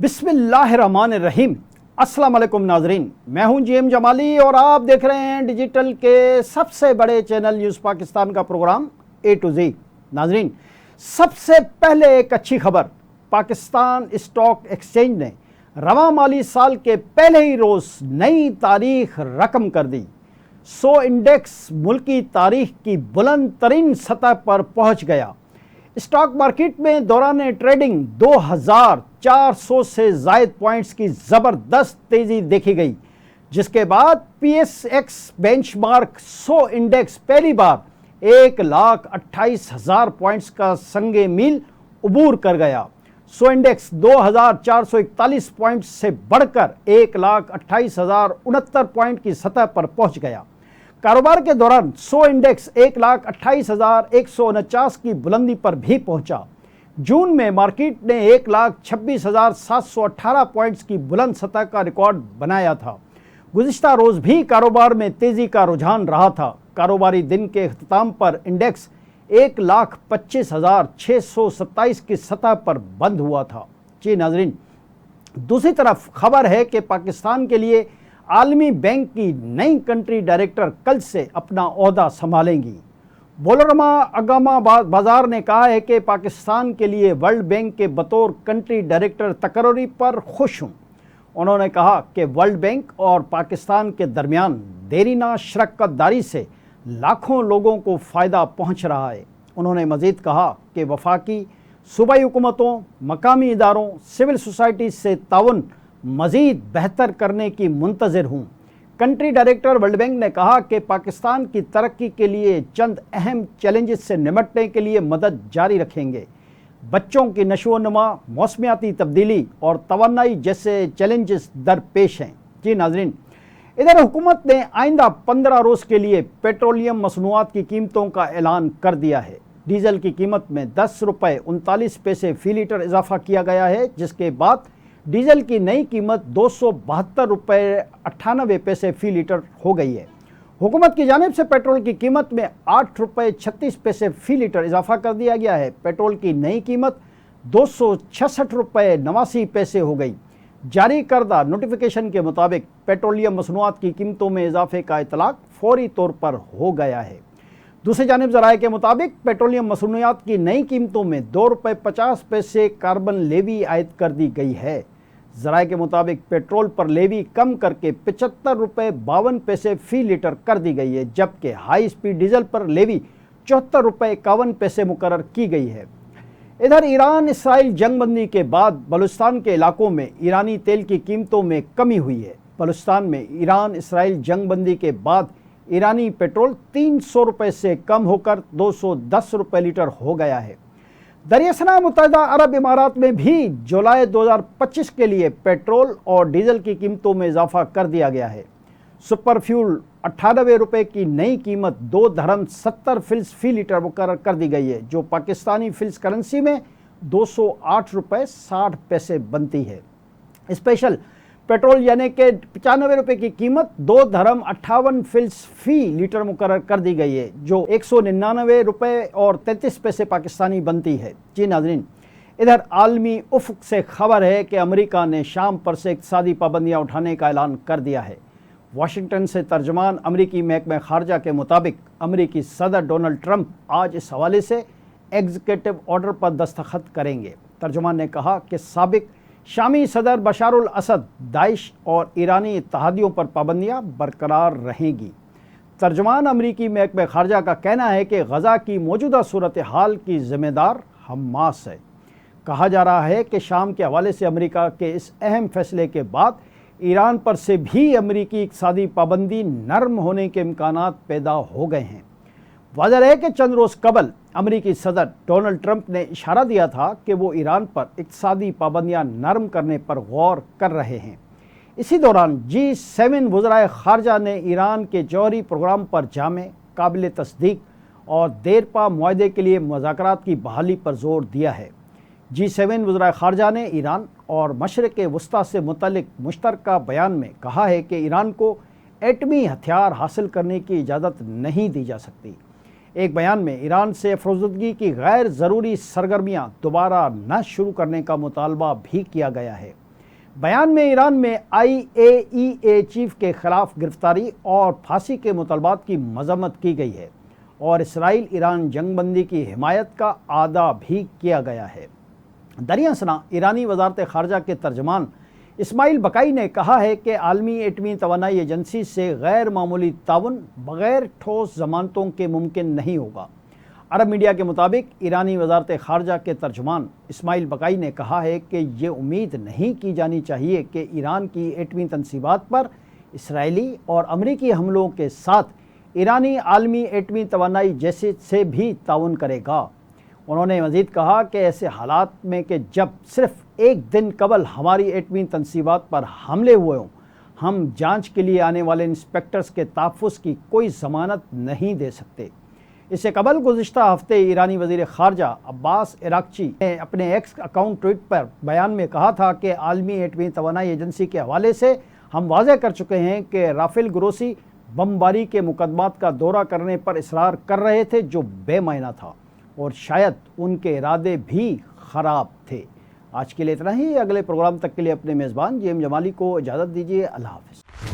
बिस्मिल्लाहिर्रहमानिर्रहीम। अस्सलाम वालेकुम नाजरीन, मैं हूं जीएम जमाली और आप देख रहे हैं डिजिटल के सबसे बड़े चैनल न्यूज़ पाकिस्तान का प्रोग्राम ए टू जी। नाजरीन, सबसे पहले एक अच्छी खबर, पाकिस्तान स्टॉक एक्सचेंज ने रवां माली साल के पहले ही रोज़ नई तारीख रकम कर दी। 100 इंडेक्स मुल्की तारीख की बुलंद तरीन सतह पर पहुंच गया। स्टॉक मार्केट में दौरान ट्रेडिंग 2400 से जायद पॉइंट्स की ज़बरदस्त तेज़ी देखी गई, जिसके बाद PSX बेंचमार्क 100 इंडेक्स पहली बार 1,28,000 पॉइंट्स का संगे मील उबूर कर गया। 100 इंडेक्स 2,441 पॉइंट्स से बढ़कर 1,28,069 पॉइंट की सतह पर पहुंच गया। कारोबार के दौरान 100 इंडेक्स 1,28,149 की बुलंदी पर भी पहुंचा। जून में मार्केट ने 1,26,718 पॉइंट्स की बुलंद सतह का रिकॉर्ड बनाया था। गुज़िश्ता रोज़ भी कारोबार में तेज़ी का रुझान रहा था। कारोबारी दिन के अख्ताम पर इंडेक्स 1,25,627 की सतह पर बंद हुआ था। जी नाज़रीन, दूसरी तरफ खबर है कि पाकिस्तान के लिए आलमी बैंक की नई कंट्री डायरेक्टर कल से अपना ओहदा संभालेंगी। बोलरमा अगामा बाजार ने कहा है कि पाकिस्तान के लिए वर्ल्ड बैंक के बतौर कंट्री डायरेक्टर तकर्री पर खुश हूँ। उन्होंने कहा कि वर्ल्ड बैंक और पाकिस्तान के दरमियान देरीना शराकतदारी से लाखों लोगों को फ़ायदा पहुँच रहा है। उन्होंने मज़ीद कहा कि वफाकी सूबाई हुकूमतों, मकामी इदारों, सिविल सोसाइटी से ताउन मज़ीद बेहतर करने की मुंतज़िर हूँ। कंट्री डायरेक्टर वर्ल्ड बैंक ने कहा कि पाकिस्तान की तरक्की के लिए चंद अहम चैलेंजेस से निपटने के लिए मदद जारी रखेंगे। बच्चों की नशोनुमा, मौसमियाती तब्दीली और तवानाई जैसे चैलेंजेस दरपेश हैं। जी नाज़रीन, इधर हुकूमत ने आइंदा 15 रोज़ के लिए पेट्रोलियम मसनूआत की कीमतों का ऐलान कर दिया है। डीजल की कीमत में 10 रुपये 39 पैसे फ़ी लीटर इजाफा किया गया है, जिसके बाद डीजल की नई कीमत 272 रुपये 98 पैसे फ़ी लीटर हो गई है। हुकूमत की जानिब से पेट्रोल की कीमत में 8 रुपये 36 पैसे फ़ी लीटर इजाफा कर दिया गया है। पेट्रोल की नई कीमत 266 रुपये 89 पैसे हो गई। जारी करदा नोटिफिकेशन के मुताबिक पेट्रोलियम मसनूआत की कीमतों में इजाफे का इतलाक फौरी तौर पर हो गया है। दूसरी जानिब ज़राए के मुताबिक पेट्रोलियम मसनूआत की नई कीमतों में 2 रुपये 50 पैसे कार्बन लेवी आयद कर दी गई है। ज़राए के मुताबिक पेट्रोल पर लेवी कम करके 75 रुपये 52 पैसे फ़ी लीटर कर दी गई है, जबकि हाई स्पीड डीजल पर लेवी 74 रुपये 51 पैसे मुकर्रर की गई है। इधर ईरान इसराइल जंगबंदी के बाद बलूचिस्तान के इलाकों में ईरानी तेल की कीमतों में कमी हुई है। बलूचिस्तान में ईरान इसराइल जंगबंदी के बाद ईरानी पेट्रोल 300 रुपये से कम होकर 210 रुपये लीटर हो गया है। दरियासना मुत्तहिदा अरब इमारात में भी जुलाई 2025 के लिए पेट्रोल और डीजल की कीमतों में इजाफा कर दिया गया है। सुपर फ्यूल 98 रुपये की नई कीमत 2.70 फिल्स फ़ी लीटर मुकर्रर कर दी गई है, जो पाकिस्तानी फिल्स करेंसी में 208 रुपये 60 पैसे बनती है। स्पेशल पेट्रोल यानी कि 95 रुपये की कीमत 2.58 फिल्स फ़ी लीटर मुकर्रर कर दी गई है, जो 199 रुपये और 33 पैसे पाकिस्तानी बनती है। जी नाज़रीन, इधर आलमी उफ़क़ से खबर है कि अमेरिका ने शाम पर से इक़्तिसादी पाबंदियाँ उठाने का ऐलान कर दिया है। वाशिंगटन से तर्जुमान अमरीकी महकमा ख़ारजा के मुताबिक अमरीकी सदर डोनाल्ड ट्रंप आज इस हवाले से एग्जीक्यूटिव ऑर्डर पर दस्तखत करेंगे। तर्जुमान ने कहा कि साबिक शामी सदर बशारुल असद, दाइश और ईरानी इत्तहादियों पर पाबंदियाँ बरकरार रहेंगी। तर्जुमान अमरीकी महकमा ख़ारजा का कहना है कि गज़ा की मौजूदा सूरत हाल की ज़िम्मेदार हमास है। कहा जा रहा है कि शाम के हवाले से अमेरिका के इस अहम फैसले के बाद ईरान पर से भी अमरीकी इक़्तिसादी पाबंदी नरम होने के इम्कानात पैदा हो गए हैं। वाज़ेह है कि चंद रोज़ कबल अमरीकी सदर डोनाल्ड ट्रंप ने इशारा दिया था कि वो ईरान पर इक़्तिसादी पाबंदियाँ नरम करने पर गौर कर रहे हैं। इसी दौरान G7 वज़राए ख़ारजा ने ईरान के जौहरी प्रोग्राम पर जामे, काबिल तस्दीक और देरपा मुआहदे के लिए मुज़ाकरात की बहाली पर जोर दिया है। G7 वज़राए ख़ारजा ने ईरान और मशरिक़ वस्ता से मुतल्लिक़ मुश्तरका बयान में कहा है कि ईरान को एटमी हथियार हासिल करने की इजाज़त नहीं दी जा सकती। एक बयान में ईरान से अफरोज़गी की गैर ज़रूरी सरगर्मियाँ दोबारा न शुरू करने का मुतालबा भी किया गया है। بیان میں ایران میں IAEA چیف کے خلاف گرفتاری اور پھانسی کے مطالبات کی مذمت کی گئی ہے اور اسرائیل ایران جنگ بندی کی حمایت کا اعادہ بھی کیا گیا ہے۔ دریں اثنا ایرانی وزارت خارجہ کے ترجمان اسماعیل بقائی نے کہا ہے کہ عالمی ایٹمی توانائی ایجنسی سے غیر معمولی تعاون بغیر ٹھوس ضمانتوں کے ممکن نہیں ہوگا۔ عرب میڈیا کے مطابق ایرانی وزارت خارجہ کے ترجمان اسماعیل بقائی نے کہا ہے کہ یہ امید نہیں کی جانی چاہیے کہ ایران کی ایٹمی تنصیبات پر اسرائیلی اور امریکی حملوں کے ساتھ ایرانی عالمی ایٹمی توانائی ایجنسی سے بھی تعاون کرے گا۔ انہوں نے مزید کہا کہ ایسے حالات میں کہ جب صرف ایک دن قبل ہماری ایٹمی تنصیبات پر حملے ہوئے ہوں، ہم جانچ کے لیے آنے والے انسپیکٹرز کے تحفظ کی کوئی ضمانت نہیں دے سکتے۔ اس سے قبل گزشتہ ہفتے ایرانی وزیر خارجہ عباس عراقچی نے اپنے ایکس اکاؤنٹ ٹویٹ پر بیان میں کہا تھا کہ عالمی ایٹمی توانائی ایجنسی کے حوالے سے ہم واضح کر چکے ہیں کہ رافیل گروسی بمباری کے مقدمات کا دورہ کرنے پر اصرار کر رہے تھے، جو بے معنی تھا اور شاید ان کے ارادے بھی خراب تھے۔ آج کے لیے اتنا ہی۔ اگلے پروگرام تک کے لیے اپنے میزبان جیم جمالی کو اجازت دیجیے۔ اللہ حافظ۔